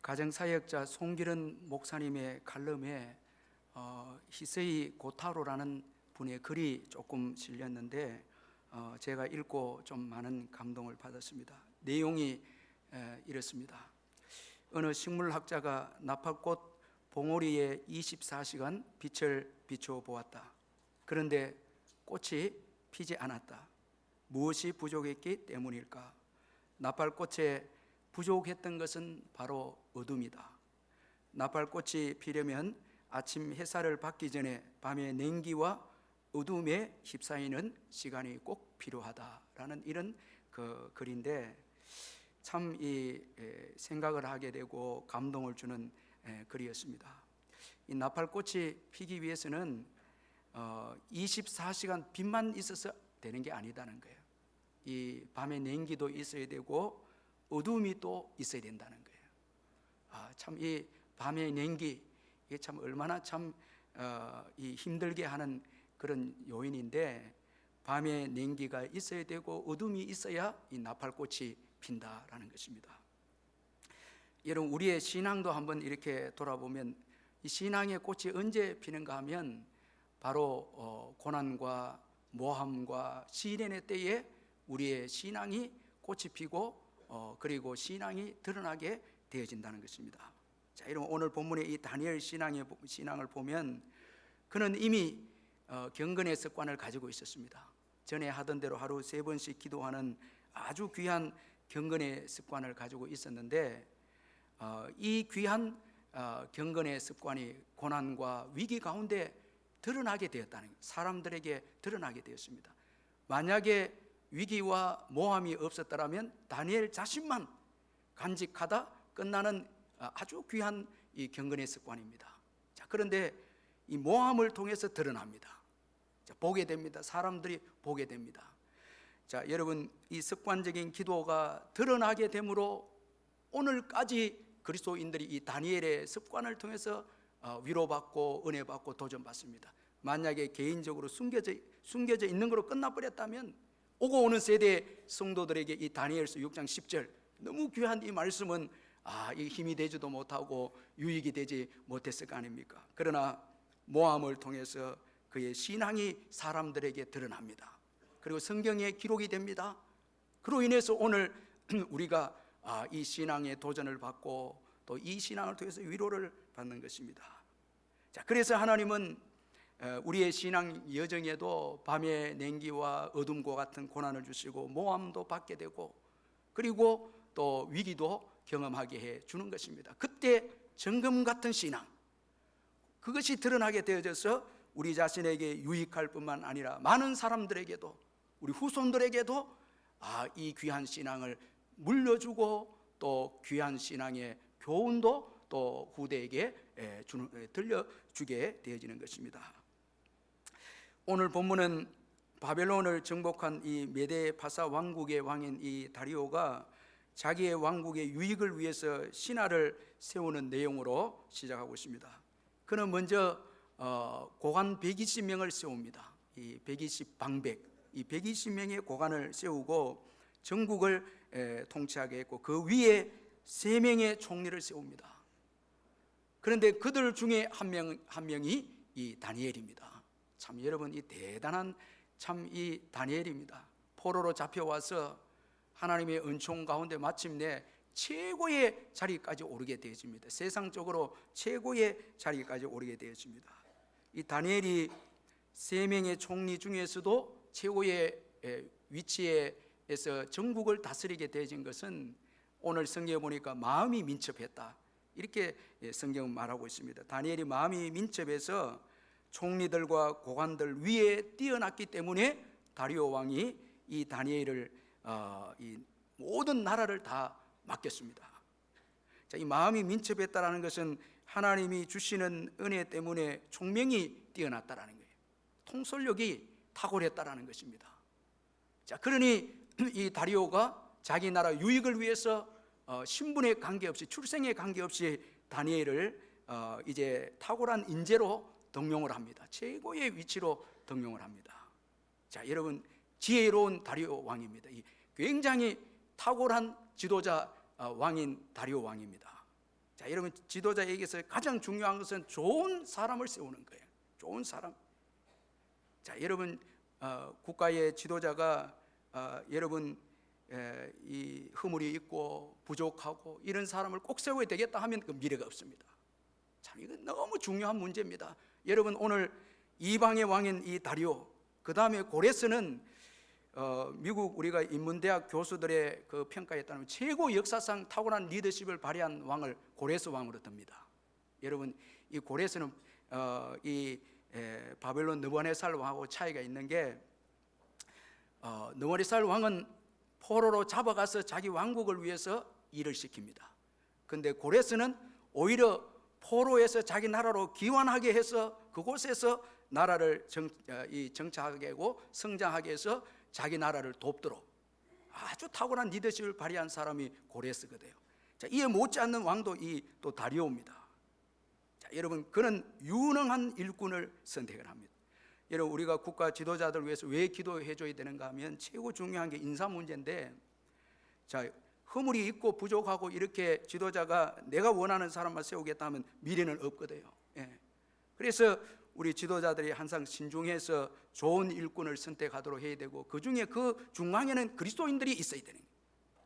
가정사역자 송기른 목사님의 칼럼에 히세이 고타로라는 분의 글이 조금 실렸는데 제가 읽고 좀 많은 감동을 받았습니다. 내용이 이렇습니다. 어느 식물학자가 나팔꽃 봉오리에 24시간 빛을 비춰 보았다. 그런데 꽃이 피지 않았다. 무엇이 부족했기 때문일까? 나팔꽃에 부족했던 것은 바로 어둠이다. 나팔꽃이 피려면 아침 햇살을 받기 전에 밤의 냉기와 어둠에 휩싸이는 시간이 꼭 필요하다라는 이런 그 글인데 참 이 생각을 하게 되고 감동을 주는 글이었습니다. 이 나팔꽃이 피기 위해서는 24시간 빛만 있어서 되는 게 아니다는 거예요. 이 밤의 냉기도 있어야 되고 어둠이 또 있어야 된다는 거예요. 참 이 밤의 냉기 이게 참 얼마나 참 이 힘들게 하는 그런 요인인데 밤의 냉기가 있어야 되고 어둠이 있어야 이 나팔꽃이 핀다라는 것입니다. 여러분 우리의 신앙도 한번 이렇게 돌아보면 이 신앙의 꽃이 언제 피는가 하면 바로 고난과 모함과 시련의 때에 우리의 신앙이 꽃이 피고 그리고 신앙이 드러나게 되어진다는 것입니다. 자, 여러분 오늘 본문의 이 다니엘 신앙을 보면 그는 이미 경건의 습관을 가지고 있었습니다. 전에 하던 대로 하루 3번씩 기도하는 아주 귀한 경건의 습관을 가지고 있었는데 이 귀한 경건의 습관이 고난과 위기 가운데 드러나게 되었다는 거예요. 사람들에게 드러나게 되었습니다. 만약에 위기와 모함이 없었더라면 다니엘 자신만 간직하다 끝나는 아주 귀한 이 경건의 습관입니다. 자, 그런데 이 모함을 통해서 드러납니다. 자, 보게 됩니다. 사람들이 보게 됩니다. 자, 여러분 이 습관적인 기도가 드러나게 되므로 오늘까지 그리스도인들이 이 다니엘의 습관을 통해서 위로받고 은혜받고 도전받습니다. 만약에 개인적으로 숨겨져 있는 것으로 끝나버렸다면 오고 오는 세대 성도들에게 이 다니엘서 6장 10절 너무 귀한 이 말씀은 이 힘이 되지도 못하고 유익이 되지 못했을 거 아닙니까? 그러나 모함을 통해서 그의 신앙이 사람들에게 드러납니다. 그리고 성경에 기록이 됩니다. 그로 인해서 오늘 우리가 이 신앙의 도전을 받고 또 이 신앙을 통해서 위로를 받는 것입니다. 자, 그래서 하나님은 우리의 신앙 여정에도 밤의 냉기와 어둠과 같은 고난을 주시고 모함도 받게 되고 그리고 또 위기도 경험하게 해 주는 것입니다. 그때 정금 같은 신앙 그것이 드러나게 되어져서 우리 자신에게 유익할 뿐만 아니라 많은 사람들에게도 우리 후손들에게도 이 귀한 신앙을 물려주고 또 귀한 신앙의 교훈도 또 후대에게 들려주게 되어지는 것입니다. 오늘 본문은 바벨론을 정복한 이 메데 파사 왕국의 왕인 이 다리오가 자기의 왕국의 유익을 위해서 신하를 세우는 내용으로 시작하고 있습니다. 그는 먼저 고관 120명을 세웁니다. 이 120방백, 이 120명의 고관을 세우고 전국을 통치하게 했고 그 위에 3명의 총리를 세웁니다. 그런데 그들 중에 한 명이 이 다니엘입니다. 참 여러분 이 대단한 참 이 다니엘입니다. 포로로 잡혀와서 하나님의 은총 가운데 마침내 최고의 자리까지 오르게 되어집니다. 세상적으로 최고의 자리까지 오르게 되어집니다. 이 다니엘이 3명의 총리 중에서도 최고의 위치에서 전국을 다스리게 되어진 것은 오늘 성경에 보니까 마음이 민첩했다 이렇게 성경은 말하고 있습니다. 다니엘이 마음이 민첩해서 총리들과 고관들 위에 뛰어났기 때문에 다리오 왕이 이 다니엘을 이 모든 나라를 다 맡겼습니다. 자, 이 마음이 민첩했다라는 것은 하나님이 주시는 은혜 때문에 총명이 뛰어났다라는 거예요. 통솔력이 탁월했다라는 것입니다. 자, 그러니 이 다리오가 자기 나라 유익을 위해서 신분에 관계없이 출생에 관계없이 다니엘을 이제 탁월한 인재로 등용을 합니다. 최고의 위치로 등용을 합니다. 자, 여러분 지혜로운 다리오 왕입니다. 굉장히 탁월한 지도자 왕인 다리오 왕입니다. 자, 여러분, 지도자에게서 가장 중요한 것은 좋은 사람을 세우는 거예요. 좋은 사람. 자, 여러분, 국가의 지도자가 여러분 이 허물이 있고 부족하고 이런 사람을 꼭 세워야 되겠다 하면 그 미래가 없습니다. 참, 이건 너무 중요한 문제입니다. 여러분, 오늘 이방의 왕인 이 다리오, 그 다음에 고레스는 미국 우리가 인문대학 교수들의 그 평가에 따르면 최고 역사상 탁월한 리더십을 발휘한 왕을 고레스 왕으로 듭니다. 여러분, 이 고레스는 이 바벨론 느부갓네살 왕하고 차이가 있는 게, 느부갓네살 왕은 포로로 잡아가서 자기 왕국을 위해서 일을 시킵니다. 그런데 고레스는 오히려 포로에서 자기 나라로 귀환하게 해서 그곳에서 나라를 정착하게 하고 성장하게 해서 자기 나라를 돕도록 아주 탁월한 리더십을 발휘한 사람이 고레스거든요. 자, 이에 못지않는 왕도 이 또 다리오입니다. 자, 여러분, 그는 유능한 일꾼을 선택을 합니다. 여러분, 우리가 국가 지도자들 위해서 왜 기도해 줘야 되는가 하면 최고 중요한 게 인사 문제인데, 자, 허물이 있고 부족하고 이렇게 지도자가 내가 원하는 사람만 세우겠다 하면 미래는 없거든요. 그래서 우리 지도자들이 항상 신중해서 좋은 일꾼을 선택하도록 해야 되고, 그 중에 그 중앙에는 그리스도인들이 있어야 되는 거예요.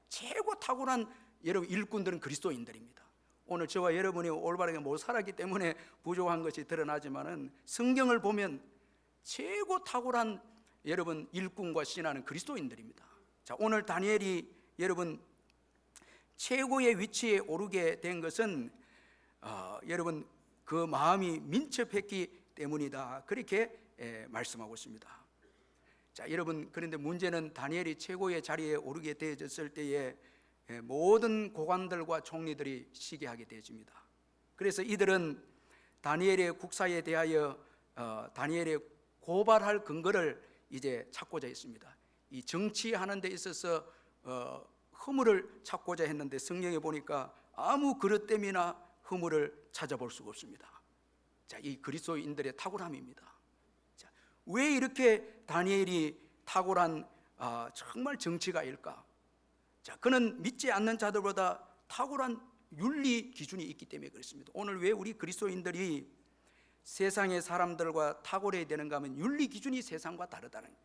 최고 탁월한 여러분 일꾼들은 그리스도인들입니다. 오늘 저와 여러분이 올바르게 못 살았기 때문에 부족한 것이 드러나지만은 성경을 보면 최고 탁월한 여러분 일꾼과 신하는 그리스도인들입니다. 자, 오늘 다니엘이 여러분 최고의 위치에 오르게 된 것은 여러분 그 마음이 민첩했기 때문이다, 그렇게 말씀하고 있습니다. 자, 여러분, 그런데 문제는 다니엘이 최고의 자리에 오르게 되어졌을 때에 모든 고관들과 총리들이 시기하게 되어집니다. 그래서 이들은 다니엘의 국사에 대하여 다니엘의 고발할 근거를 이제 찾고자 했습니다. 이 정치하는 데 있어서 허물을 찾고자 했는데 성경에 보니까 아무 그릇됨이나 허물을 찾아볼 수가 없습니다. 자, 이 그리스도인들의 탁월함입니다. 자, 왜 이렇게 다니엘이 탁월한 정말 정치가일까? 자, 그는 믿지 않는 자들보다 탁월한 윤리 기준이 있기 때문에 그렇습니다. 오늘 왜 우리 그리스도인들이 세상의 사람들과 탁월해야 되는가 하면 윤리 기준이 세상과 다르다는 거예요.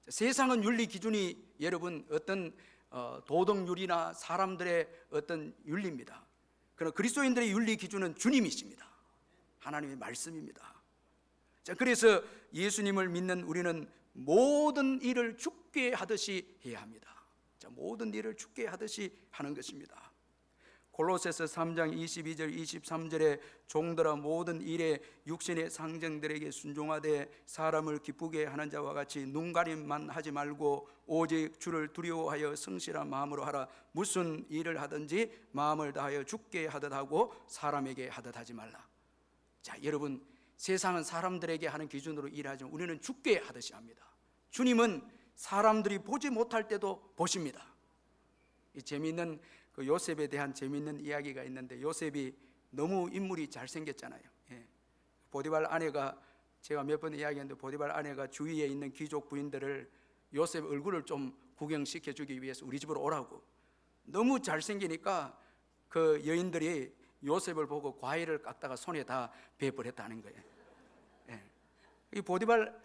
세상은 윤리 기준이 여러분 어떤 도덕윤리나 사람들의 어떤 윤리입니다. 그러나 그리스도인들의 윤리 기준은 주님이십니다. 하나님의 말씀입니다. 자, 그래서 예수님을 믿는 우리는 모든 일을 주께 하듯이 해야 합니다. 자, 모든 일을 주께 하듯이 하는 것입니다. 골로새서 3장 22절 23절에 종들아 모든 일에 육신의 상정들에게 순종하되 사람을 기쁘게 하는 자와 같이 눈가림만 하지 말고 오직 주를 두려워하여 성실한 마음으로 하라. 무슨 일을 하든지 마음을 다하여 주께 하듯 하고 사람에게 하듯 하지 말라. 자, 여러분, 세상은 사람들에게 하는 기준으로 일하지만 우리는 주께 하듯이 합니다. 주님은 사람들이 보지 못할 때도 보십니다. 이 재미있는 그 요셉에 대한 재미있는 이야기가 있는데, 요셉이 너무 인물이 잘생겼잖아요. 보디발 아내가, 제가 몇 번 이야기했는데 보디발 아내가 주위에 있는 귀족 부인들을 요셉 얼굴을 좀 구경시켜 주기 위해서 우리 집으로 오라고, 너무 잘생기니까 그 여인들이 요셉을 보고 과일을 깎다가 손에 다 베풀었다는 거예요. 이 보디발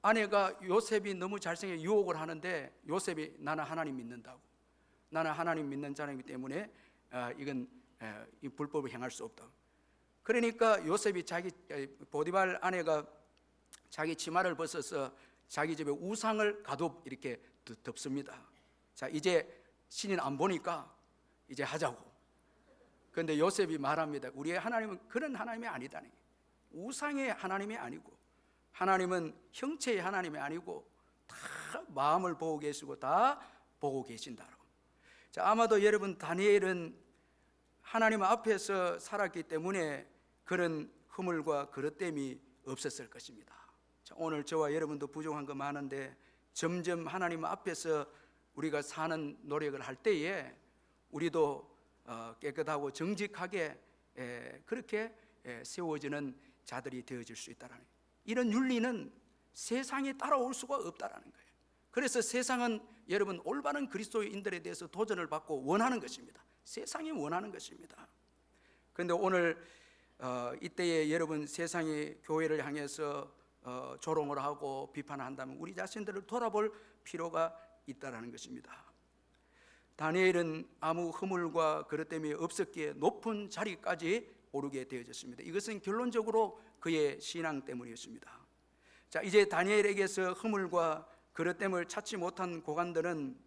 아내가 요셉이 너무 잘생겨 유혹을 하는데, 요셉이 나는 하나님 믿는다고, 나는 하나님 믿는 사람이기 때문에 이건 이 불법을 행할 수 없다. 그러니까 요셉이 보디발 아내가 자기 치마를 벗어서 자기 집에 우상을 가득 이렇게 덮습니다. 자, 이제 신인 안 보니까 이제 하자고. 그런데 요셉이 말합니다. 우리의 하나님은 그런 하나님이 아니다니. 우상의 하나님이 아니고, 하나님은 형체의 하나님이 아니고 다 마음을 보고 계시고 다 보고 계신다라고. 자, 아마도 여러분 다니엘은 하나님 앞에서 살았기 때문에 그런 허물과 그릇됨이 없었을 것입니다. 자, 오늘 저와 여러분도 부족한 거 많은데 점점 하나님 앞에서 우리가 사는 노력을 할 때에 우리도 깨끗하고 정직하게 그렇게 세워지는 자들이 되어질 수 있다는 거예요. 이런 윤리는 세상에 따라올 수가 없다라는 거예요. 그래서 세상은 여러분 올바른 그리스도인들에 대해서 도전을 받고 원하는 것입니다. 세상이 원하는 것입니다. 그런데 오늘 이때에 여러분 세상이 교회를 향해서 조롱을 하고 비판을 한다면 우리 자신들을 돌아볼 필요가 있다는 것입니다. 다니엘은 아무 허물과 그릇됨이 없었기에 높은 자리까지 오르게 되어졌습니다. 이것은 결론적으로 그의 신앙 때문이었습니다. 자, 이제 다니엘에게서 허물과 그릇됨을 찾지 못한 고관들은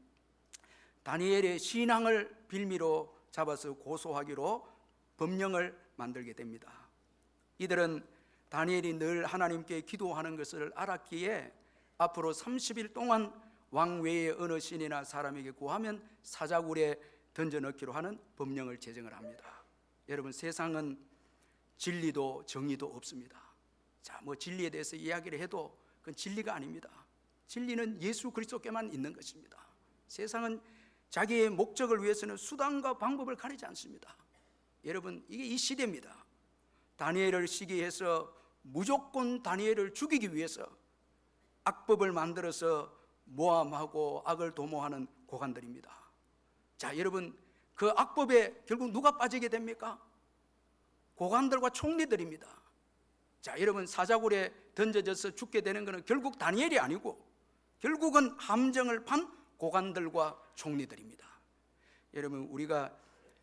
다니엘의 신앙을 빌미로 잡아서 고소하기로 법령을 만들게 됩니다. 이들은 다니엘이 늘 하나님께 기도하는 것을 알았기에 앞으로 30일 동안 왕 외에 어느 신이나 사람에게 구하면 사자굴에 던져넣기로 하는 법령을 제정을 합니다. 여러분, 세상은 진리도 정의도 없습니다. 자, 뭐 진리에 대해서 이야기를 해도 그건 진리가 아닙니다. 진리는 예수 그리스도께만 있는 것입니다. 세상은 자기의 목적을 위해서는 수단과 방법을 가리지 않습니다. 여러분, 이게 이 시대입니다. 다니엘을 시기해서 무조건 다니엘을 죽이기 위해서 악법을 만들어서 모함하고 악을 도모하는 고관들입니다. 자, 여러분, 그 악법에 결국 누가 빠지게 됩니까? 고관들과 총리들입니다. 자, 여러분, 사자굴에 던져져서 죽게 되는 것은 결국 다니엘이 아니고 결국은 함정을 판 고관들과 총리들입니다. 여러분, 우리가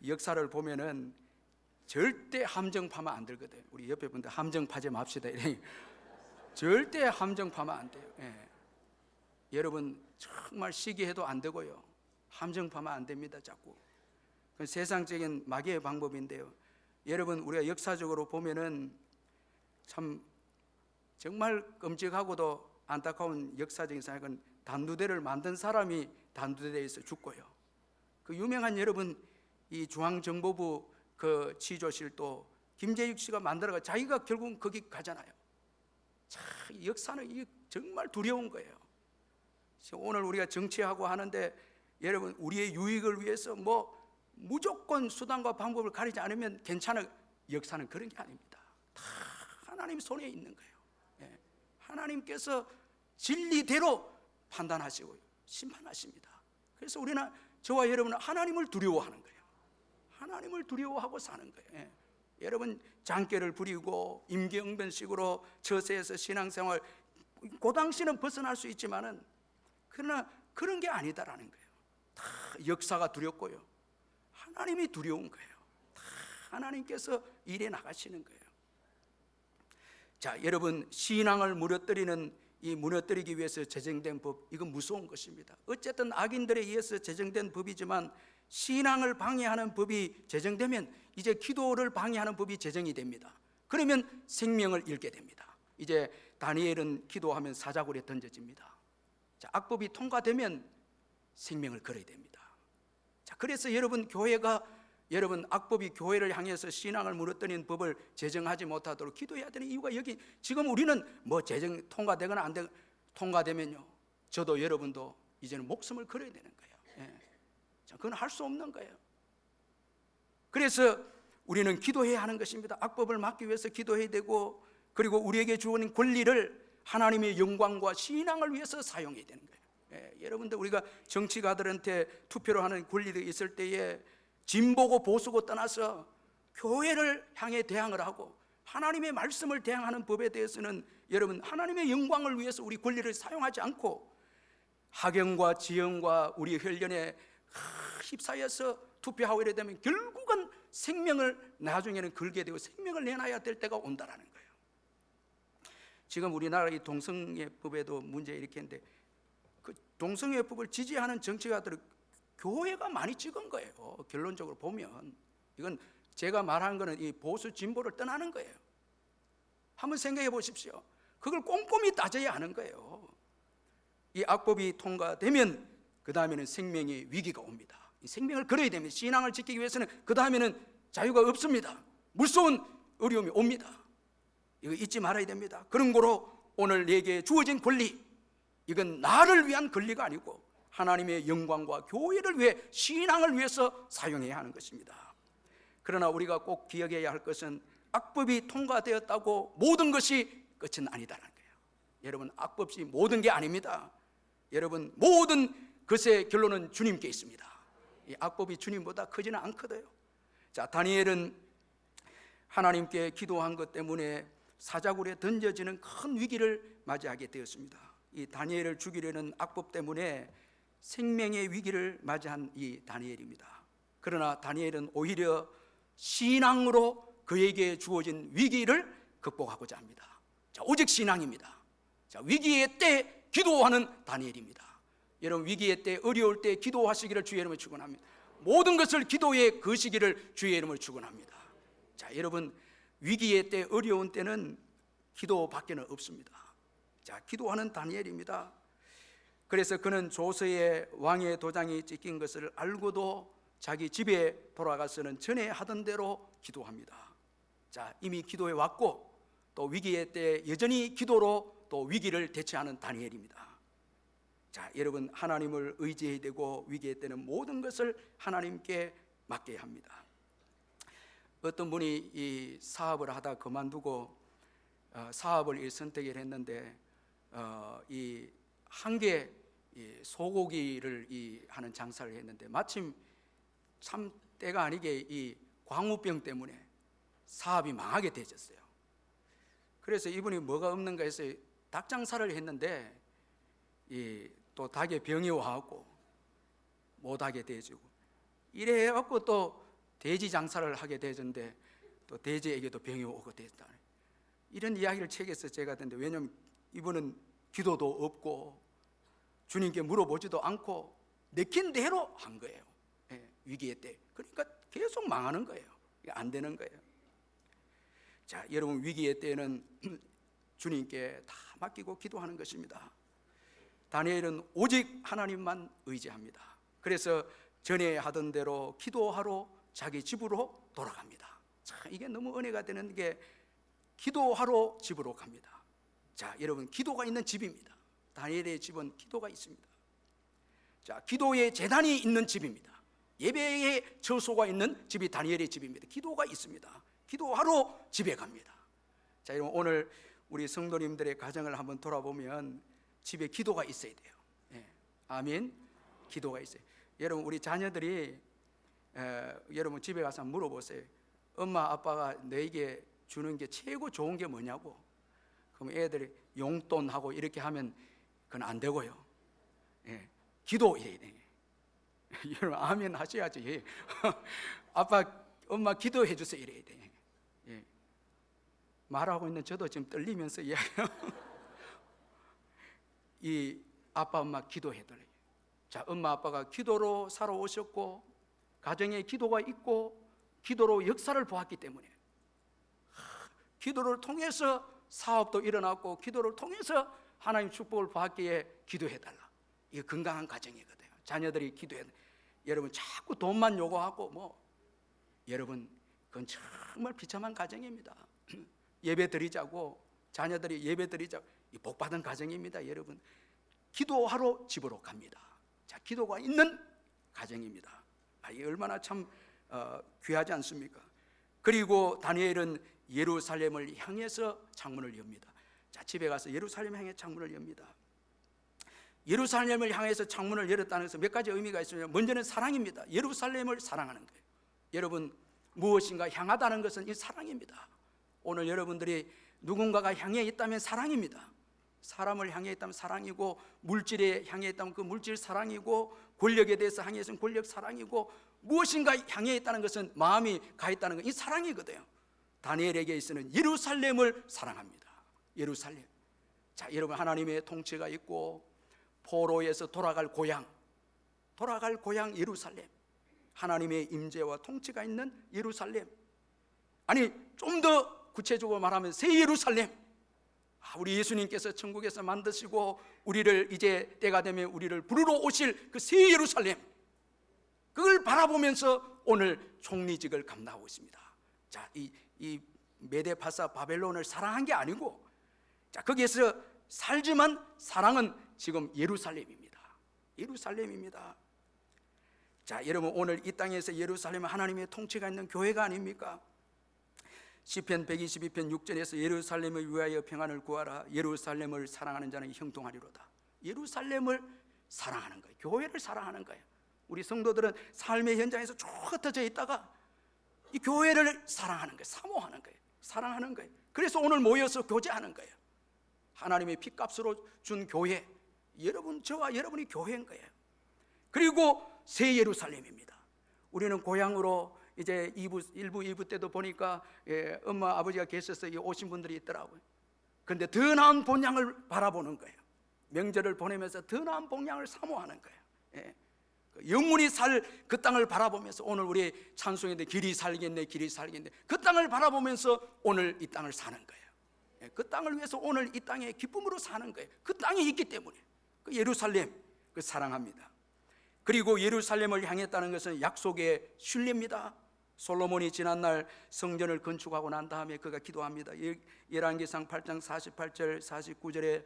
역사를 보면은 절대 함정 파면 안 되거든요. 우리 옆에 분들 함정 파지 맙시다. 절대 함정 파면 안 돼요. 예. 여러분, 정말 시기해도 안 되고요. 함정 파면 안 됩니다. 자꾸. 그건 세상적인 마귀의 방법인데요. 여러분, 우리가 역사적으로 보면은 참 정말 끔찍하고도 안타까운 역사적인 사역은 단두대를 만든 사람이 단두대에서 죽고요. 그 유명한 여러분 이 중앙정보부 그 지조실도 김재육 씨가 만들어가 자기가 결국은 거기 가잖아요. 참 역사는 이게 정말 두려운 거예요. 오늘 우리가 정치하고 하는데 여러분 우리의 유익을 위해서 뭐 무조건 수단과 방법을 가리지 않으면 괜찮은 역사는 그런 게 아닙니다. 다 하나님 손에 있는 거예요. 예. 하나님께서 진리대로 판단하시고 심판하십니다. 그래서 우리는 저와 여러분은 하나님을 두려워하는 거예요. 하나님을 두려워하고 사는 거예요. 예. 여러분 장깨를 부리고 임기응변식으로 처세해서 신앙생활 그 당시는 벗어날 수 있지만은 그러나 그런 게 아니다라는 거예요. 다 역사가 두렵고요. 하나님이 두려운 거예요. 다 하나님께서 일해 나가시는 거예요. 자, 여러분 신앙을 무너뜨리기 위해서 제정된 법, 이건 무서운 것입니다. 어쨌든 악인들에 의해서 제정된 법이지만 신앙을 방해하는 법이 제정되면 이제 기도를 방해하는 법이 제정이 됩니다. 그러면 생명을 잃게 됩니다. 이제 다니엘은 기도하면 사자굴에 던져집니다. 자, 악법이 통과되면 생명을 걸어야 됩니다. 자, 그래서 여러분 교회가 여러분 악법이 교회를 향해서 신앙을 무너뜨리는 법을 제정하지 못하도록 기도해야 되는 이유가 여기 지금 우리는 뭐 제정 통과되거나 안 되거나 통과되면요 저도 여러분도 이제는 목숨을 걸어야 되는 거예요. 예. 자, 그건 할 수 없는 거예요. 그래서 우리는 기도해야 하는 것입니다. 악법을 막기 위해서 기도해야 되고 그리고 우리에게 주어진 권리를 하나님의 영광과 신앙을 위해서 사용해야 되는 거예요. 예. 여러분들 우리가 정치가들한테 투표를 하는 권리도 있을 때에 진보고 보수고 떠나서 교회를 향해 대항을 하고 하나님의 말씀을 대항하는 법에 대해서는 여러분 하나님의 영광을 위해서 우리 권리를 사용하지 않고 학연과 지연과 우리 혈연에 휩싸여서 투표하고 이래 되면 결국은 생명을 나중에는 걸게 되고 생명을 내놔야 될 때가 온다라는 거예요. 지금 우리나라 이 동성애법에도 문제 일으켰는데 그 동성애법을 지지하는 정치가들은 교회가 많이 찍은 거예요. 결론적으로 보면 이건 제가 말하는 거는 이 보수 진보를 떠나는 거예요. 한번 생각해 보십시오. 그걸 꼼꼼히 따져야 하는 거예요. 이 악법이 통과되면 그 다음에는 생명의 위기가 옵니다. 이 생명을 걸어야 됩니다. 신앙을 지키기 위해서는 그 다음에는 자유가 없습니다. 무서운 어려움이 옵니다. 이거 잊지 말아야 됩니다. 그런 거로 오늘 내게 주어진 권리, 이건 나를 위한 권리가 아니고 하나님의 영광과 교회를 위해 신앙을 위해서 사용해야 하는 것입니다. 그러나 우리가 꼭 기억해야 할 것은 악법이 통과되었다고 모든 것이 끝은 아니다라는 거예요. 여러분 악법이 모든 게 아닙니다. 여러분 모든 것의 결론은 주님께 있습니다. 이 악법이 주님보다 크지는 않거든요. 자, 다니엘은 하나님께 기도한 것 때문에 사자굴에 던져지는 큰 위기를 맞이하게 되었습니다. 이 다니엘을 죽이려는 악법 때문에 생명의 위기를 맞이한 이 다니엘입니다. 그러나 다니엘은 오히려 신앙으로 그에게 주어진 위기를 극복하고자 합니다. 자, 오직 신앙입니다. 자, 위기의 때 기도하는 다니엘입니다. 여러분, 위기의 때, 어려울 때 기도하시기를 주의 이름으로 축원합니다. 모든 것을 기도에 거시기를 주의 이름으로 축원합니다. 자, 여러분, 위기의 때, 어려운 때는 기도밖에는 없습니다. 자, 기도하는 다니엘입니다. 그래서 그는 조서에 왕의 도장이 찍힌 것을 알고도 자기 집에 돌아가서는 전에 하던 대로 기도합니다. 자, 이미 기도해 왔고 또 위기의 때 여전히 기도로 또 위기를 대처하는 다니엘입니다. 자, 여러분, 하나님을 의지해야 되고 위기의 때는 모든 것을 하나님께 맡겨야 합니다. 어떤 분이 이 사업을 하다 그만두고 사업을 선택을 했는데 이 한개 소고기를 하는 장사를 했는데 마침 참 때가 아니게 이 광우병 때문에 사업이 망하게 되었어요. 그래서 이분이 뭐가 없는가 해서 닭 장사를 했는데 또 닭에 병이 와갖고 못하게 되어지고 이래 해갖고 또 돼지 장사를 하게 되었는데 또 돼지에게도 병이 오고 됐다. 이런 이야기를 책에서 제가 듣는데, 왜냐하면 이분은 기도도 없고 주님께 물어보지도 않고 내킨 대로 한 거예요. 위기의 때. 그러니까 계속 망하는 거예요. 안 되는 거예요. 자, 여러분, 위기의 때는 주님께 다 맡기고 기도하는 것입니다. 다니엘은 오직 하나님만 의지합니다. 그래서 전에 하던 대로 기도하러 자기 집으로 돌아갑니다. 자, 이게 너무 은혜가 되는 게 기도하러 집으로 갑니다. 자, 여러분, 기도가 있는 집입니다. 다니엘의 집은 기도가 있습니다. 자, 기도의 제단이 있는 집입니다. 예배의 처소가 있는 집이 다니엘의 집입니다. 기도가 있습니다. 기도하러 집에 갑니다. 자, 여러분, 오늘 우리 성도님들의 가정을 한번 돌아보면 집에 기도가 있어야 돼요. 아멘. 기도가 있어요. 여러분, 우리 자녀들이 여러분 집에 가서 한번 물어보세요. 엄마 아빠가 너에게 주는 게 최고 좋은 게 뭐냐고. 그럼 애들이 용돈하고 이렇게 하면 그건 안 되고요. 기도 이래야 돼. 여러분, 아멘 하셔야죠. 아빠 엄마 기도해 주세요 이래야 돼. 말하고 있는 저도 지금 떨리면서 이야기해요. 이 아빠 엄마 기도해드려요. 자, 엄마 아빠가 기도로 살아오셨고 가정에 기도가 있고 기도로 역사를 보았기 때문에 기도를 통해서 사업도 일어났고 기도를 통해서 하나님 축복을 보았기에 기도해달라. 이게 건강한 가정이거든요. 자녀들이 기도해. 여러분, 자꾸 돈만 요구하고 여러분, 그건 정말 비참한 가정입니다. 예배 드리자고 자녀들이 예배 드리자고 복받은 가정입니다. 여러분, 기도하러 집으로 갑니다. 자, 기도가 있는 가정입니다. 이게 얼마나 참 귀하지 않습니까? 그리고 다니엘은 예루살렘을 향해서 창문을 엽니다. 자, 집에 가서 예루살렘 향해 창문을 엽니다. 예루살렘을 향해서 창문을 열었다는 것은 몇 가지 의미가 있습니다. 먼저는 사랑입니다. 예루살렘을 사랑하는 거예요. 여러분, 무엇인가 향하다는 것은 이 사랑입니다. 오늘 여러분들이 누군가가 향해 있다면 사랑입니다. 사람을 향해 있다면 사랑이고, 물질에 향해 있다면 그 물질 사랑이고, 권력에 대해서 향해 있으면 권력 사랑이고, 무엇인가 향해 있다는 것은 마음이 가 있다는 것, 이 사랑이거든요. 다니엘에게 있어서는 예루살렘을 사랑합니다. 예루살렘. 자, 여러분, 하나님의 통치가 있고 포로에서 돌아갈 고향 예루살렘, 하나님의 임재와 통치가 있는 예루살렘. 아니, 좀 더 구체적으로 말하면 새 예루살렘. 우리 예수님께서 천국에서 만드시고 우리를 이제 때가 되면 우리를 부르러 오실 그 새 예루살렘, 그걸 바라보면서 오늘 총리직을 감당하고 있습니다. 자, 이 메데파사 바벨론을 사랑한 게 아니고, 자, 거기에서 살지만 사랑은 지금 예루살렘입니다. 예루살렘입니다. 자, 여러분, 오늘 이 땅에서 예루살렘은 하나님의 통치가 있는 교회가 아닙니까? 시편 122편 6절에서 예루살렘을 위하여 평안을 구하라. 예루살렘을 사랑하는 자는 형통하리로다. 예루살렘을 사랑하는 거예요. 교회를 사랑하는 거예요. 우리 성도들은 삶의 현장에서 쭉 흩어져 있다가 이 교회를 사랑하는 거예요. 사모하는 거예요. 사랑하는 거예요. 그래서 오늘 모여서 교제하는 거예요. 하나님의 핏값으로 준 교회, 여러분, 저와 여러분이 교회인 거예요. 그리고 새 예루살렘입니다. 우리는 고향으로 이제 1부, 2부 때도 보니까 엄마, 아버지가 계셔서 오신 분들이 있더라고요. 그런데 더 나은 본향을 바라보는 거예요. 명절을 보내면서 더 나은 본향을 사모하는 거예요. 영원히 살 그 땅을 바라보면서 오늘 우리 찬송인데 길이 살겠네, 길이 살겠네, 그 땅을 바라보면서 오늘 이 땅을 사는 거예요. 그 땅을 위해서 오늘 이 땅에 기쁨으로 사는 거예요. 그 땅이 있기 때문에 그 예루살렘 그 사랑합니다. 그리고 예루살렘을 향했다는 것은 약속의 신뢰입니다. 솔로몬이 지난날 성전을 건축하고 난 다음에 그가 기도합니다. 열왕기상 8장 48절 49절에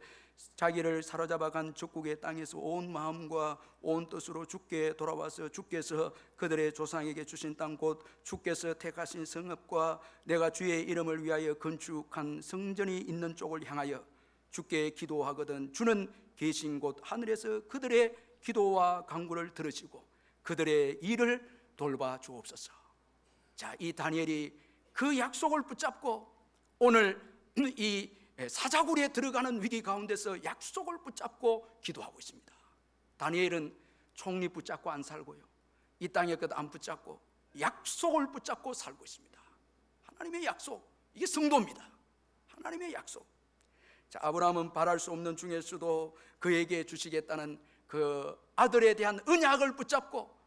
자기를 사로잡아간 적국의 땅에서 온 마음과 온 뜻으로 주께 돌아와서 주께서 그들의 조상에게 주신 땅 곧 주께서 택하신 성읍과 내가 주의 이름을 위하여 건축한 성전이 있는 쪽을 향하여 주께 기도하거든 주는 계신 곳 하늘에서 그들의 기도와 간구를 들으시고 그들의 일을 돌봐 주옵소서. 자, 이 다니엘이 그 약속을 붙잡고 오늘 이 사자굴에 들어가는 위기 가운데서 약속을 붙잡고 기도하고 있습니다. 다니엘은 총리 붙잡고 안 살고요, 이 땅의 것 안 붙잡고 약속을 붙잡고 살고 있습니다. 하나님의 약속, 이게 성도입니다. 하나님의 약속. 자, 아브라함은 바랄 수 없는 중에서도 그에게 주시겠다는 그 아들에 대한 언약을 붙잡고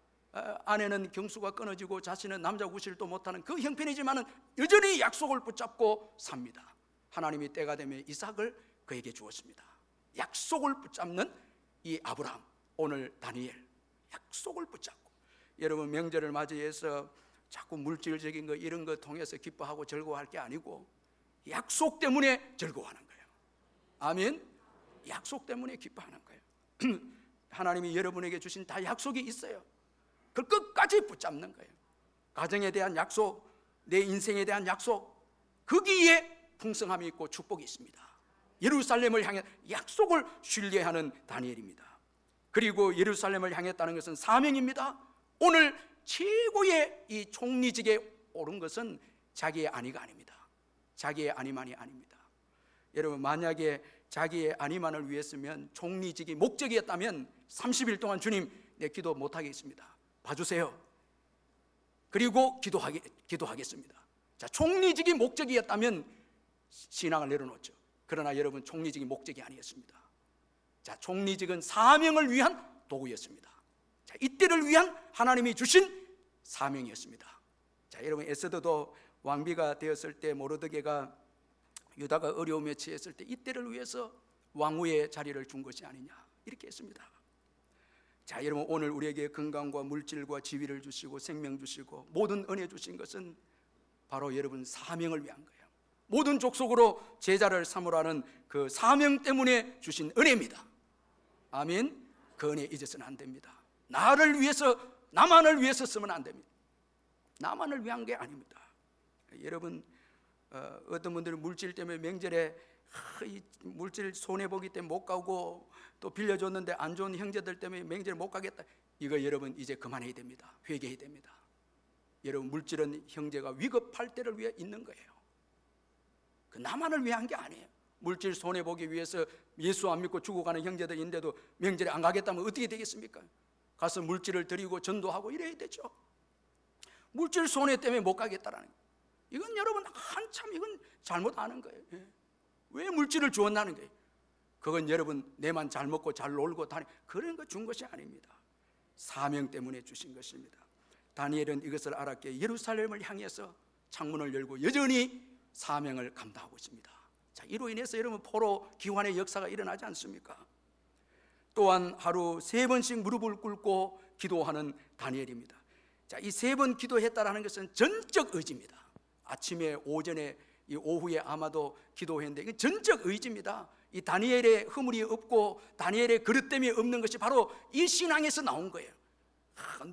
아내는 경수가 끊어지고 자신은 남자 구실도 못하는 그 형편이지만은 여전히 약속을 붙잡고 삽니다. 하나님이 때가 되면 이삭을 그에게 주었습니다. 약속을 붙잡는 이 아브라함, 오늘 다니엘, 약속을 붙잡고. 여러분, 명절을 맞이해서 자꾸 물질적인 거 이런 거 통해서 기뻐하고 즐거워할 게 아니고 약속 때문에 즐거워하는 거예요. 아멘. 약속 때문에 기뻐하는 거예요. 하나님이 여러분에게 주신 다 약속이 있어요. 그걸 끝까지 붙잡는 거예요. 가정에 대한 약속, 내 인생에 대한 약속, 거기에 풍성함이 있고 축복이 있습니다. 예루살렘을 향해 약속을 신뢰하는 다니엘입니다. 그리고 예루살렘을 향했다는 것은 사명입니다. 오늘 최고의 이 총리직에 오른 것은 자기의 안위가 아닙니다. 자기의 안위만이 아닙니다. 여러분, 만약에 자기의 안위만을 위했으면, 총리직이 목적이었다면 30일 동안 주님 내 기도 못하겠습니다, 봐주세요. 그리고 기도하겠습니다. 자, 총리직이 목적이었다면 신앙을 내려놓죠. 그러나 여러분, 총리직이 목적이 아니었습니다. 자, 총리직은 사명을 위한 도구였습니다. 자, 이때를 위한 하나님이 주신 사명이었습니다. 자, 여러분, 에스더도 왕비가 되었을 때 모르드게가 유다가 어려움에 처했을 때 이때를 위해서 왕후의 자리를 준 것이 아니냐, 이렇게 했습니다. 자, 여러분, 오늘 우리에게 건강과 물질과 지위를 주시고 생명 주시고 모든 은혜 주신 것은 바로 여러분 사명을 위한 거예요. 모든 족속으로 제자를 삼으라는 그 사명 때문에 주신 은혜입니다. 아멘. 그 은혜 잊어서는 안 됩니다. 나를 위해서, 나만을 위해서 쓰면 안 됩니다. 나만을 위한 게 아닙니다. 여러분, 어떤 분들은 물질 때문에 명절에 물질 손해보기 때문에 못 가고, 또 빌려줬는데 안 좋은 형제들 때문에 명절 못 가겠다, 이거 여러분 이제 그만해야 됩니다. 회개해야 됩니다. 여러분, 물질은 형제가 위급할 때를 위해 있는 거예요. 그 나만을 위한 게 아니에요. 물질 손해보기 위해서 예수 안 믿고 죽어가는 형제들인데도 명절에 안 가겠다면 어떻게 되겠습니까? 가서 물질을 드리고 전도하고 이래야 되죠. 물질 손해 때문에 못 가겠다라는 거예요. 이건 여러분 한참 이건 잘못 아는 거예요. 왜 물질을 주었나는 거예요. 그건 여러분 내만 잘 먹고 잘 놀고 다니 그런 거 준 것이 아닙니다. 사명 때문에 주신 것입니다. 다니엘은 이것을 알았기에 예루살렘을 향해서 창문을 열고 여전히 사명을 감당하고 있습니다. 자, 이로 인해서 여러분 포로 기환의 역사가 일어나지 않습니까? 또한 하루 3번씩 무릎을 꿇고 기도하는 다니엘입니다. 자, 이 3번 기도했다라는 것은 전적 의지입니다. 아침에, 오전에, 이 오후에 아마도 기도했는데 이게 전적 의지입니다. 이 다니엘의 허물이 없고 다니엘의 그릇됨이 없는 것이 바로 이 신앙에서 나온 거예요.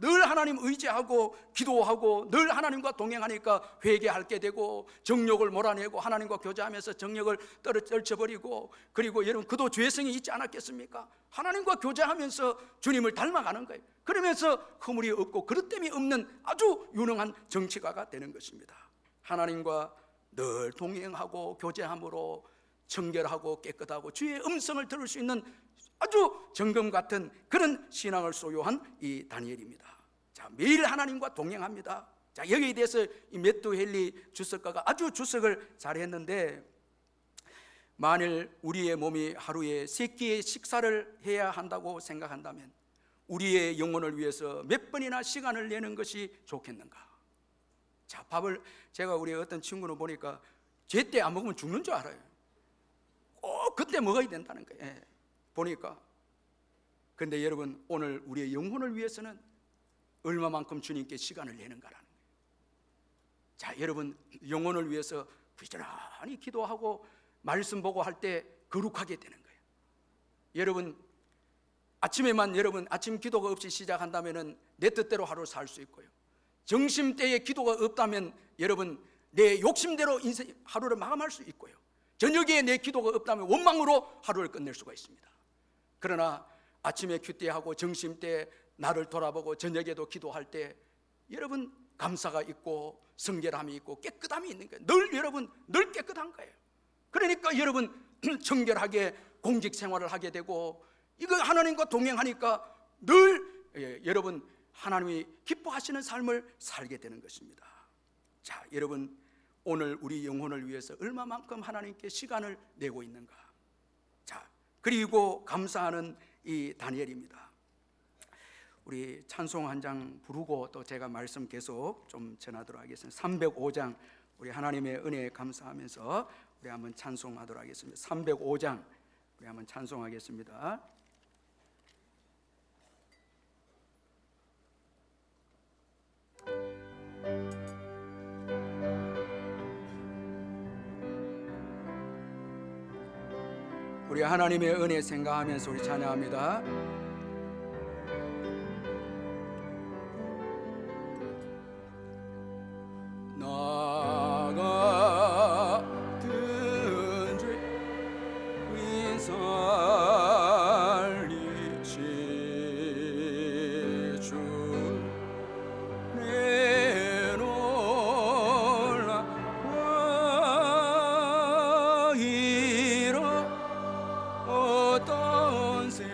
늘 하나님 의지하고 기도하고 늘 하나님과 동행하니까 회개하게 되고 정욕을 몰아내고 하나님과 교제하면서 정욕을 떨쳐버리고, 그리고 여러분 그도 죄성이 있지 않았겠습니까? 하나님과 교제하면서 주님을 닮아가는 거예요. 그러면서 허물이 없고 그릇됨이 없는 아주 유능한 정치가가 되는 것입니다. 하나님과 늘 동행하고 교제함으로 청결하고 깨끗하고 주의 음성을 들을 수 있는 아주 정금 같은 그런 신앙을 소유한 이 다니엘입니다. 자, 매일 하나님과 동행합니다. 자, 여기에 대해서 이 매튜 헨리 주석가가 아주 주석을 잘했는데, 만일 우리의 몸이 하루에 3끼의 식사를 해야 한다고 생각한다면 우리의 영혼을 위해서 몇 번이나 시간을 내는 것이 좋겠는가? 자, 밥을 제가 우리 어떤 친구는 보니까 제때 안 먹으면 죽는 줄 알아요. 꼭 그때 먹어야 된다는 거예요. 예, 보니까. 근데 여러분, 오늘 우리의 영혼을 위해서는 얼마만큼 주님께 시간을 내는가라는 거예요. 자, 여러분, 영혼을 위해서 부지런히 기도하고 말씀 보고 할 때 거룩하게 되는 거예요. 여러분, 아침에만 여러분 아침 기도가 없이 시작한다면 내 뜻대로 하루를 살 수 있고요, 정심 때에 기도가 없다면 여러분 내 욕심대로 인생 하루를 마감할 수 있고요, 저녁에 내 기도가 없다면 원망으로 하루를 끝낼 수가 있습니다. 그러나 아침에 큐티하고 정심 때 나를 돌아보고 저녁에도 기도할 때 여러분 감사가 있고 성결함이 있고 깨끗함이 있는 거예요. 늘 여러분 늘 깨끗한 거예요. 그러니까 여러분 청결하게 공직 생활을 하게 되고, 이거 하나님과 동행하니까 늘 여러분 하나님이 기뻐하시는 삶을 살게 되는 것입니다. 자, 여러분 오늘 우리 영혼을 위해서 얼마만큼 하나님께 시간을 내고 있는가? 자, 그리고 감사하는 이 다니엘입니다. 우리 찬송 한 장 부르고 또 제가 말씀 계속 좀 전하도록 하겠습니다. 305장 우리 하나님의 은혜에 감사하면서 우리 한번 찬송하도록 하겠습니다. 305장 우리 한번 찬송하겠습니다. 우리 하나님의 은혜 생각하면서 우리 찬양합니다. 어떤 새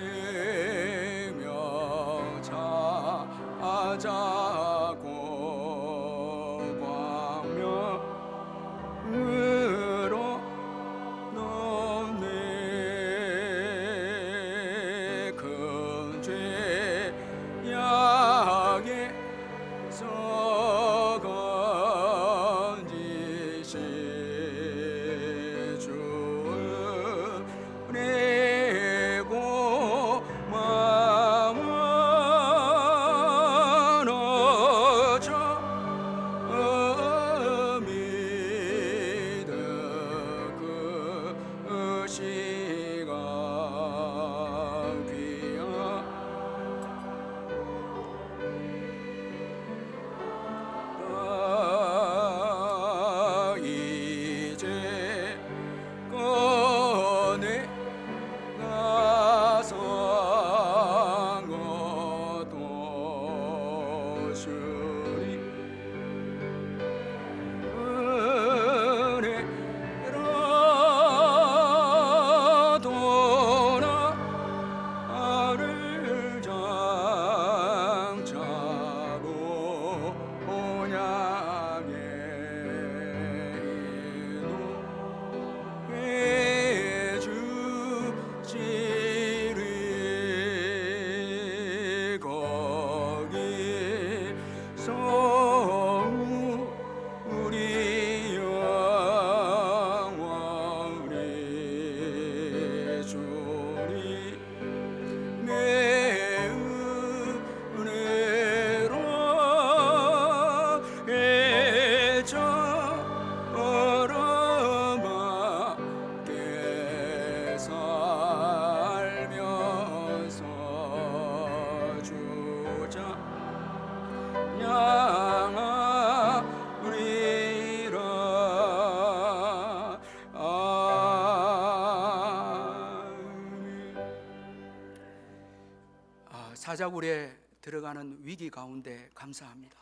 사자굴에 들어가는 위기 가운데 감사합니다.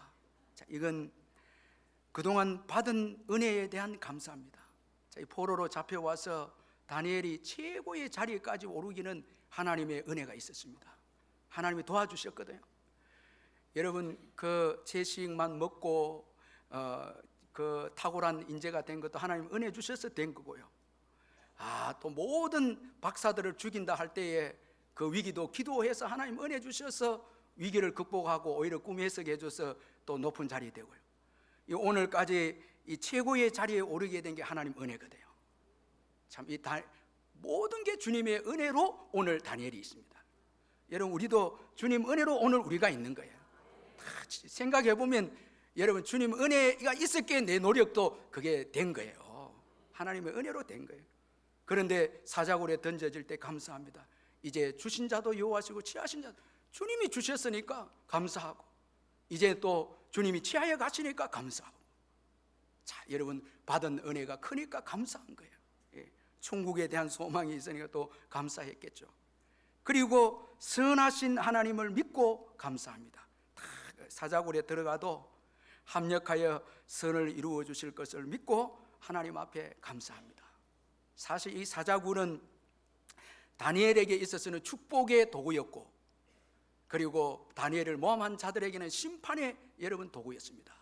자, 이건 그동안 받은 은혜에 대한 감사합니다. 자, 이 포로로 잡혀와서 다니엘이 최고의 자리까지 오르기는 하나님의 은혜가 있었습니다. 하나님이 도와주셨거든요. 여러분, 그 채식만 먹고 그 탁월한 인재가 된 것도 하나님 은혜 주셔서 된 거고요. 또 모든 박사들을 죽인다 할 때에 그 위기도 기도해서 하나님 은혜 주셔서 위기를 극복하고 오히려 꿈 해석해 줘서 또 높은 자리에 되고요. 오늘까지 이 최고의 자리에 오르게 된 게 하나님 은혜거든요. 참 이 모든 게 주님의 은혜로 오늘 다니엘이 있습니다. 여러분, 우리도 주님 은혜로 오늘 우리가 있는 거예요. 생각해 보면 여러분, 주님 은혜가 있었기에 내 노력도 그게 된 거예요. 하나님의 은혜로 된 거예요. 그런데 사자굴에 던져질 때 감사합니다. 이제 주신 자도 여호와시고 취하신 자도 주님이 주셨으니까 감사하고, 이제 또 주님이 취하여 가시니까 감사하고. 자, 여러분, 받은 은혜가 크니까 감사한 거예요. 천국에 대한 소망이 있으니까 또 감사했겠죠. 그리고 선하신 하나님을 믿고 감사합니다. 사자굴에 들어가도 합력하여 선을 이루어 주실 것을 믿고 하나님 앞에 감사합니다. 사실 이 사자굴은 다니엘에게 있어서는 축복의 도구였고, 그리고 다니엘을 모함한 자들에게는 심판의 여러분 도구였습니다.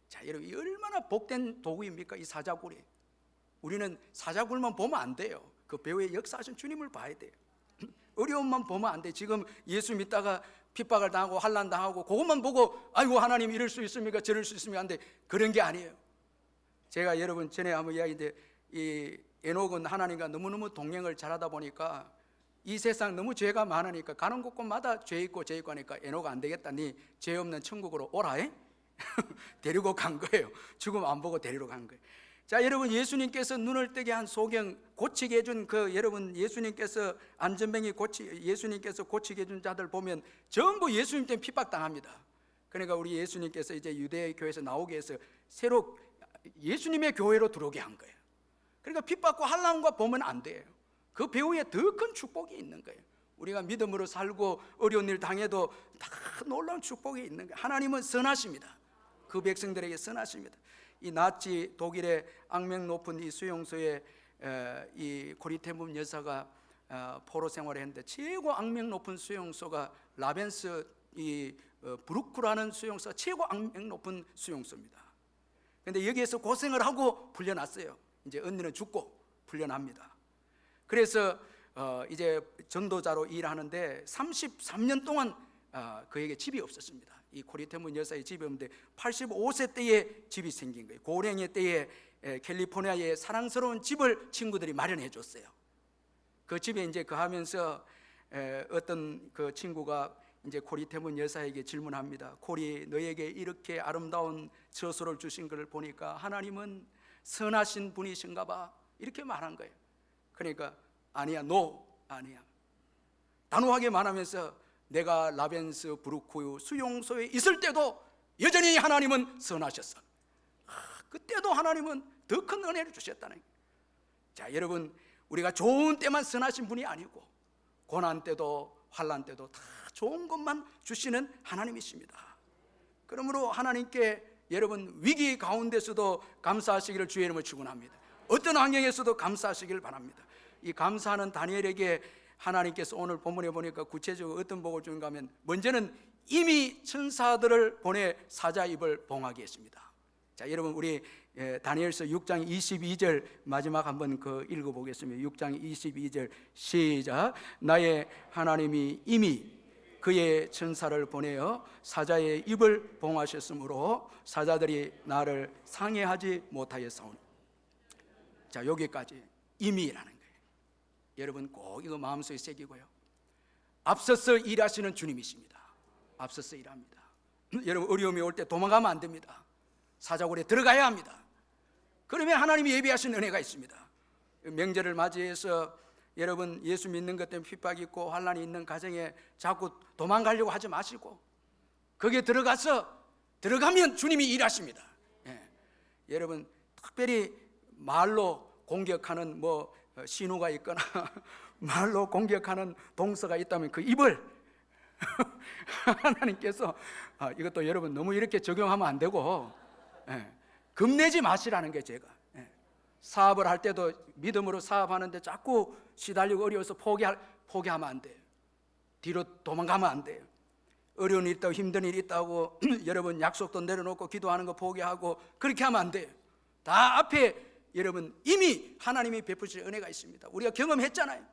자, 여러분, 이 얼마나 복된 도구입니까? 이 사자굴이. 우리는 사자굴만 보면 안 돼요. 그 배후에 역사하신 주님을 봐야 돼요. 어려움만 보면 안 돼. 지금 예수 믿다가 핍박을 당하고 환난 당하고 그것만 보고 아이고 하나님 이럴 수 있습니까? 저럴 수 있습니까? 안 돼. 그런 게 아니에요. 제가 여러분 전에 한번 이야기인데, 이 에녹은 하나님과 너무너무 동행을 잘하다 보니까 이 세상 너무 죄가 많으니까 가는 곳곳마다 죄 있고 죄 있고 하니까 에녹아 안 되겠다, 니 죄 없는 천국으로 오라 데리고 간 거예요. 죽음 안 보고 데리러 간 거예요. 자, 여러분, 예수님께서 눈을 뜨게 한 소경, 고치게 해준 그 여러분, 예수님께서 안전병이 예수님께서 고치게 해준 자들 보면 전부 예수님 때문에 핍박당합니다. 그러니까 우리 예수님께서 이제 유대 교회에서 나오게 해서 새로 예수님의 교회로 들어오게 한 거예요. 그러니까 핍박과 환난과 보면 안 돼요. 그 배후에 더 큰 축복이 있는 거예요. 우리가 믿음으로 살고 어려운 일 당해도 다 놀라운 축복이 있는 거예요. 하나님은 선하십니다. 그 백성들에게 선하십니다. 이 나치 독일의 악명 높은 이 수용소에 이 고리테문 여사가 포로 생활을 했는데, 최고 악명 높은 수용소가 라벤스 이 브루크라는 수용소가 최고 악명 높은 수용소입니다. 그런데 여기에서 고생을 하고 풀려났어요. 이제 언니는 죽고 풀려납니다. 그래서 이제 전도자로 일하는데 33년 동안 그에게 집이 없었습니다. 이 고리테문 여사의 집이 없는데 85세 때에 집이 생긴 거예요. 고령의 때에 캘리포니아의 사랑스러운 집을 친구들이 마련해 줬어요. 그 집에 이제 거하면서 어떤 그 친구가 이제 고리테문 여사에게 질문합니다. 고리, 너에게 이렇게 아름다운 처소를 주신 것을 보니까 하나님은 선하신 분이신가 봐, 이렇게 말한 거예요. 그러니까 아니야, 아니야, 단호하게 말하면서 내가 라벤스 브루크 수용소에 있을 때도 여전히 하나님은 선하셨어. 그때도 하나님은 더 큰 은혜를 주셨다는 거예요. 자, 여러분, 우리가 좋은 때만 선하신 분이 아니고 고난 때도 환난 때도 다 좋은 것만 주시는 하나님이십니다. 그러므로 하나님께 여러분 위기 가운데서도 감사하시기를 주의 이름으로 축원합니다. 어떤 환경에서도 감사하시기를 바랍니다. 이 감사하는 다니엘에게 하나님께서 오늘 본문에 보니까 구체적으로 어떤 복을 주는가 하면, 먼저는 이미 천사들을 보내 사자 입을 봉하게 했습니다. 자, 여러분, 우리 다니엘서 6장 22절 마지막 한번 그 읽어보겠습니다. 6장 22절 시작. 나의 하나님이 이미 그의 천사를 보내어 사자의 입을 봉하셨으므로 사자들이 나를 상해하지 못하였사오니. 자, 여기까지 이미라는 거예요. 여러분, 꼭 이거 마음속에 새기고요. 앞서서 일하시는 주님이십니다. 앞서서 일합니다. 여러분, 어려움이 올 때 도망가면 안 됩니다. 사자굴에 들어가야 합니다. 그러면 하나님이 예비하신 은혜가 있습니다. 명절을 맞이해서 여러분, 예수 믿는 것 때문에 핍박이 있고 환난이 있는 가정에 자꾸 도망가려고 하지 마시고, 거기에 들어가면 주님이 일하십니다. 여러분, 특별히 말로 공격하는 신호가 있거나 말로 공격하는 동서가 있다면 그 입을 하나님께서 이것도 여러분 너무 이렇게 적용하면 안 되고, 겁내지 마시라는 게 제가. 사업을 할 때도 믿음으로 사업하는데 자꾸 시달리고 어려워서 포기하면 안 돼요. 뒤로 도망가면 안 돼요. 어려운 일 있다고, 힘든 일 있다고 여러분 약속도 내려놓고 기도하는 거 포기하고 그렇게 하면 안 돼요. 다 앞에 여러분 이미 하나님이 베푸실 은혜가 있습니다. 우리가 경험했잖아요.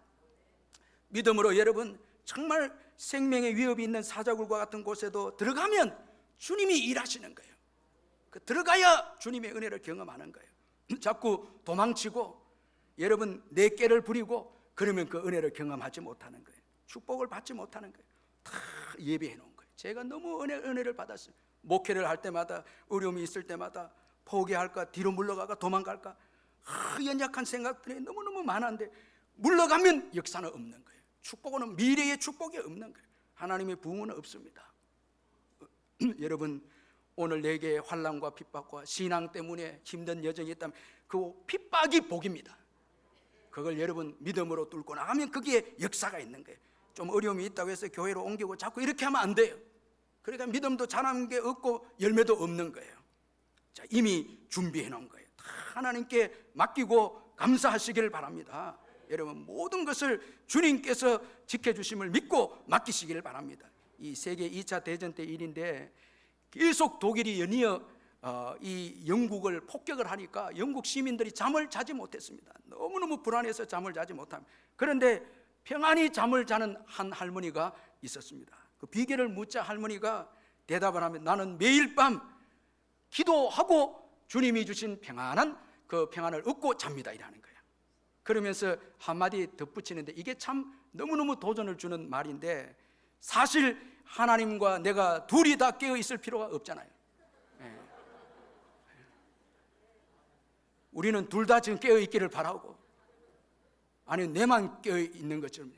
믿음으로 여러분 정말 생명의 위협이 있는 사자굴과 같은 곳에도 들어가면 주님이 일하시는 거예요. 들어가야 주님의 은혜를 경험하는 거예요. 자꾸 도망치고 여러분 내 깨를 부리고 그러면 그 은혜를 경험하지 못하는 거예요. 축복을 받지 못하는 거예요. 다 예배해 놓은 거예요. 제가 너무 은혜를 받았어요. 목회를 할 때마다 어려움이 있을 때마다 포기할까, 뒤로 물러갈까, 도망갈까, 연약한 생각들이 너무너무 많은데 물러가면 역사는 없는 거예요. 축복은 미래의 축복이 없는 거예요. 하나님의 부흥은 없습니다. 여러분 오늘 내게 환난과 핍박과 신앙 때문에 힘든 여정이 있다면 그 핍박이 복입니다. 그걸 여러분 믿음으로 뚫고 나가면 그게 역사가 있는 거예요. 좀 어려움이 있다고 해서 교회로 옮기고 자꾸 이렇게 하면 안 돼요. 그러니까 믿음도 자라는 게 없고 열매도 없는 거예요. 자, 이미 준비해 놓은 거예요. 다 하나님께 맡기고 감사하시기를 바랍니다. 여러분 모든 것을 주님께서 지켜주심을 믿고 맡기시기를 바랍니다. 이 세계 2차 대전 때 일인데 계속 독일이 연이어 이 영국을 폭격을 하니까 영국 시민들이 잠을 자지 못했습니다. 너무너무 불안해서 잠을 자지 못합니다. 그런데 평안히 잠을 자는 한 할머니가 있었습니다. 그 비결을 묻자 할머니가 대답을 하면 나는 매일 밤 기도하고 주님이 주신 평안한 그 평안을 얻고 잡니다 이라는 거예요. 그러면서 한마디 덧붙이는데 이게 참 너무너무 도전을 주는 말인데 사실 하나님과 내가 둘이 다 깨어 있을 필요가 없잖아요. 우리는 둘 다 지금 깨어 있기를 바라고, 아니 내만 깨어 있는 것처럼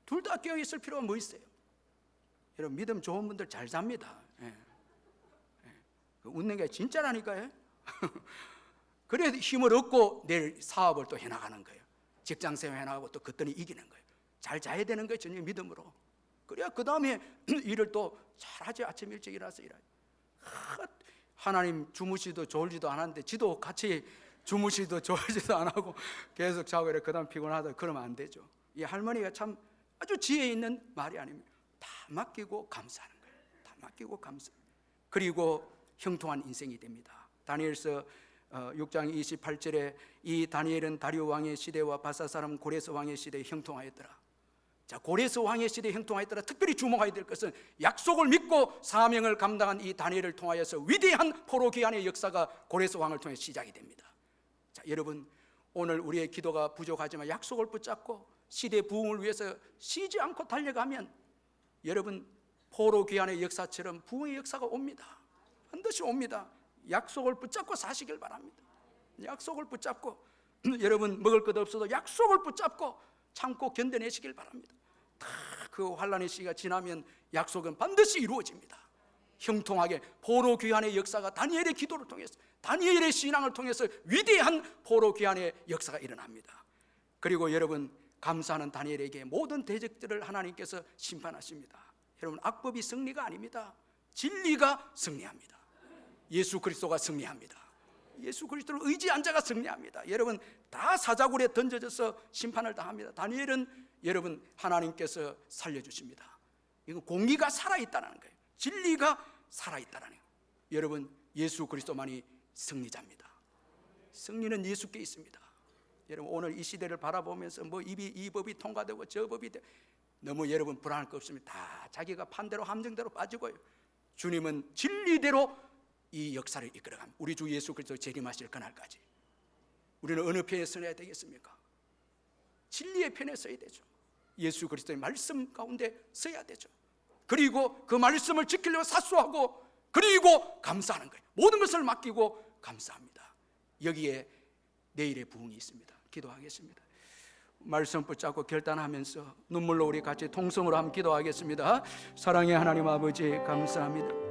둘 다 깨어 있을 필요가 뭐 있어요? 여러분 믿음 좋은 분들 잘 잡니다. 웃는 게 진짜라니까요. 그래야 힘을 얻고 내일 사업을 또 해나가는 거예요. 직장생활 해나가고 또 그랬더니 이기는 거예요. 잘 자야 되는 거예요. 전혀 믿음으로. 그래야 그 다음에 일을 또 잘하지. 아침 일찍 일어나서 일하지. 하나님 주무시도 졸지도 않았는데 지도 같이 주무시도 졸지도 안 하고 계속 자고 이래. 그 다음 피곤하다 그러면 안 되죠. 이 할머니가 참 아주 지혜 있는 말이 아닙니다. 다 맡기고 감사하는 거예요. 다 맡기고 감사. 그리고 형통한 인생이 됩니다. 다니엘서 6장 28절에 이 다니엘은 다리오 왕의 시대와 바사 사람 고레스 왕의 시대에 형통하였더라. 자, 고레스 왕의 시대에 형통하였더라. 특별히 주목해야 될 것은 약속을 믿고 사명을 감당한 이 다니엘을 통하여서 위대한 포로 귀환의 역사가 고레스 왕을 통해 시작이 됩니다. 자, 여러분 오늘 우리의 기도가 부족하지만 약속을 붙잡고 시대 부흥을 위해서 쉬지 않고 달려가면 여러분 포로 귀환의 역사처럼 부흥의 역사가 옵니다. 반드시 옵니다. 약속을 붙잡고 사시길 바랍니다. 약속을 붙잡고 여러분 먹을 것 없어도 약속을 붙잡고 참고 견뎌내시길 바랍니다. 다 그 환난의 시기가 지나면 약속은 반드시 이루어집니다. 형통하게 포로 귀환의 역사가 다니엘의 기도를 통해서, 다니엘의 신앙을 통해서 위대한 포로 귀환의 역사가 일어납니다. 그리고 여러분 감사하는 다니엘에게 모든 대적들을 하나님께서 심판하십니다. 여러분 악법이 승리가 아닙니다. 진리가 승리합니다. 예수 그리스도가 승리합니다. 예수 그리스도를 의지한 자가 승리합니다. 여러분 다 사자굴에 던져져서 심판을 당합니다. 다니엘은 여러분 하나님께서 살려주십니다. 이건 공의가 살아있다는 거예요. 진리가 살아있다는 거예요. 여러분 예수 그리스도만이 승리자입니다. 승리는 예수께 있습니다. 여러분 오늘 이 시대를 바라보면서 뭐 이 법이 통과되고 저 법이 너무 여러분 불안할 거 없습니다. 다 자기가 판대로 함정대로 빠지고요. 주님은 진리대로 이 역사를 이끌어갑니다. 우리 주 예수 그리스도 재림하실 그날까지 우리는 어느 편에 서야 되겠습니까? 진리의 편에 서야 되죠. 예수 그리스도의 말씀 가운데 서야 되죠. 그리고 그 말씀을 지키려고 사수하고 그리고 감사하는 거예요. 모든 것을 맡기고 감사합니다. 여기에 내일의 부흥이 있습니다. 기도하겠습니다. 말씀 붙잡고 결단하면서 눈물로 우리 같이 통성으로 한번 기도하겠습니다. 사랑의 하나님 아버지 감사합니다.